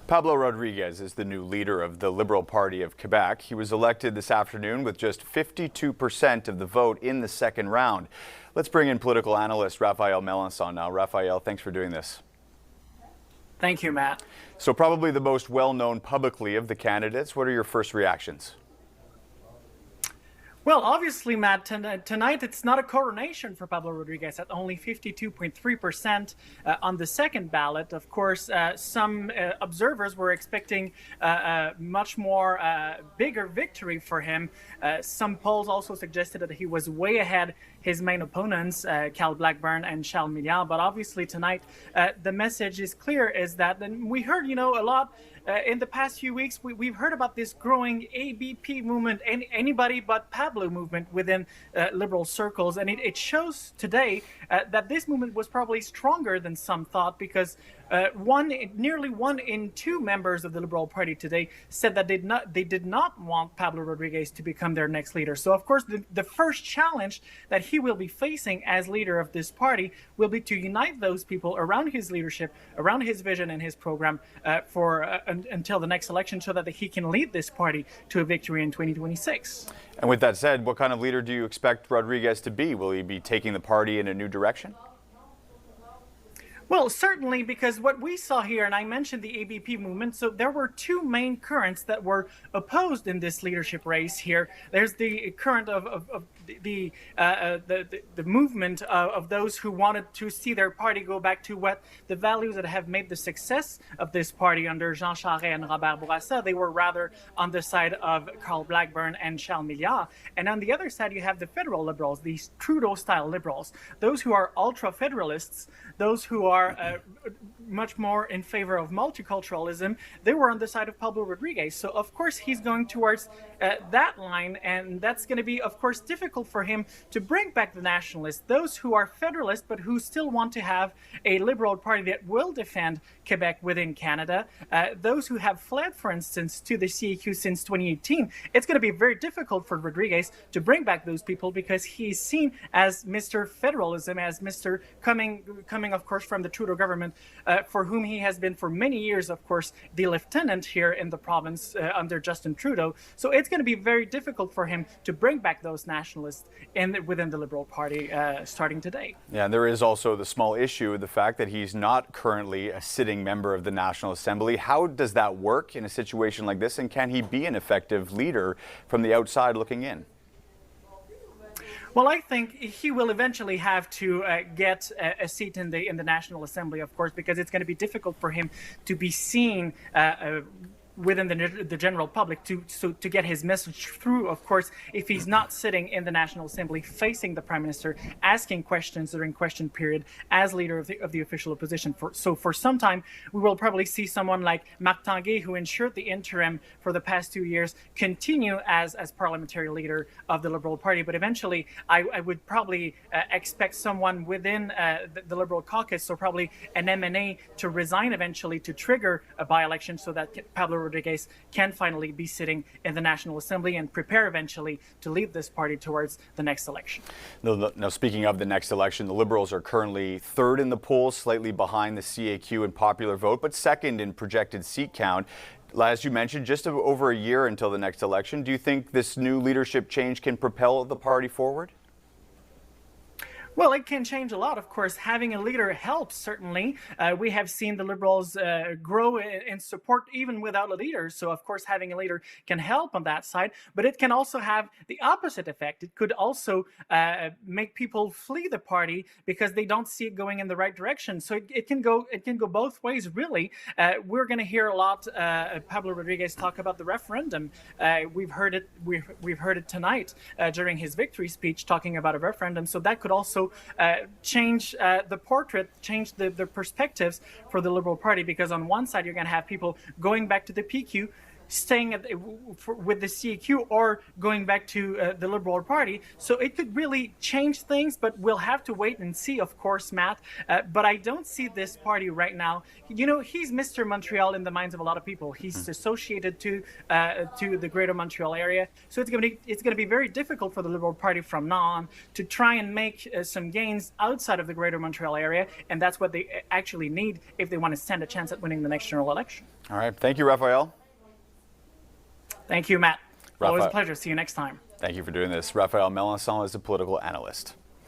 Pablo Rodriguez is the new leader of the Liberal Party of Quebec. He was elected this afternoon with just 52% of the vote in the second round. Let's bring in political analyst Raphael Melancon now. Raphael, thanks for doing this. Thank you, Matt. So probably the most well-known publicly of the candidates. What are your first reactions? Well, obviously, Matt, tonight it's not a coronation for Pablo Rodriguez at only 52.3% on the second ballot. Of course, some observers were expecting a much more bigger victory for him. Some polls also suggested that he was way ahead his main opponents, Cal Blackburn and Charles Milliard. But obviously tonight, the message is clear, is that, and we heard, a lot in the past few weeks, we've heard about this growing ABP movement, anybody but Pablo movement within liberal circles. And it shows today that this movement was probably stronger than some thought, because nearly 1 in 2 members of the Liberal Party today said that they did not want Pablo Rodriguez to become their next leader. So, of course, the first challenge that he will be facing as leader of this party will be to unite those people around his leadership, around his vision and his program until the next election, so that he can lead this party to a victory in 2026. And with that said, what kind of leader do you expect Rodriguez to be? Will he be taking the party in a new direction? Well, certainly, because what we saw here, and I mentioned the ABP movement, so there were 2 main currents that were opposed in this leadership race here. There's the current of the movement of those who wanted to see their party go back to what the values that have made the success of this party under Jean Charest and Robert Bourassa. They were rather on the side of Cal Blackburn and Charles Milliard. And on the other side, you have the federal liberals, these Trudeau-style liberals, those who are ultra-federalists, those who are much more in favor of multiculturalism. They were on the side of Pablo Rodriguez. So, of course, he's going towards that line, and that's going to be, of course, difficult for him to bring back the nationalists, those who are federalists but who still want to have a liberal party that will defend Quebec within Canada. Those who have fled, for instance, to the CAQ since 2018. It's going to be very difficult for Rodriguez to bring back those people, because he's seen as Mr. Federalism, as Mr. coming, of course, from the Trudeau government, for whom he has been for many years, of course, the lieutenant here in the province under Justin Trudeau. So it's going to be very difficult for him to bring back those nationalists within the Liberal Party starting today. Yeah, and there is also the small issue, the fact that he's not currently a sitting member of the National Assembly. How does that work in a situation like this, and can he be an effective leader from the outside looking in? Well, I think he will eventually have to get a seat in the National Assembly, of course, because it's going to be difficult for him to be seen within the general public to get his message through, of course, if he's not sitting in the National Assembly facing the Prime Minister, asking questions during question period as leader of the official opposition. So for some time, we will probably see someone like Marc Tanguay, who ensured the interim for the past 2 years, continue as parliamentary leader of the Liberal Party. But eventually, I would probably expect someone within the Liberal caucus, so probably an MNA, to resign eventually to trigger a by-election, so that Pablo Rodriguez can finally be sitting in the National Assembly and prepare eventually to lead this party towards the next election. Now, speaking of the next election, the Liberals are currently 3rd in the polls, slightly behind the CAQ in popular vote, but 2nd in projected seat count. As you mentioned, just over a year until the next election. Do you think this new leadership change can propel the party forward? Well, it can change a lot, of course. Having a leader helps, certainly. We have seen the Liberals grow in support even without a leader. So, of course, having a leader can help on that side. But it can also have the opposite effect. It could also make people flee the party because they don't see it going in the right direction. So it can go both ways, really. We're going to hear a lot Pablo Rodriguez talk about the referendum. We've heard it tonight during his victory speech, talking about a referendum. So that could also change the portrait, change the perspectives for the Liberal Party, because on one side you're going to have people going back to the PQ, staying with the CAQ, or going back to the Liberal Party. So it could really change things, but we'll have to wait and see, of course, Matt. But I don't see this party right now. He's Mr. Montreal in the minds of a lot of people. He's associated to the Greater Montreal area. So it's going to be very difficult for the Liberal Party from now on to try and make some gains outside of the Greater Montreal area, and that's what they actually need if they want to stand a chance at winning the next general election. All right. Thank you, Raphael. Thank you, Matt. Always a Raphael. pleasure. See you next time. Thank you for doing this. Raphael Melancon is a political analyst.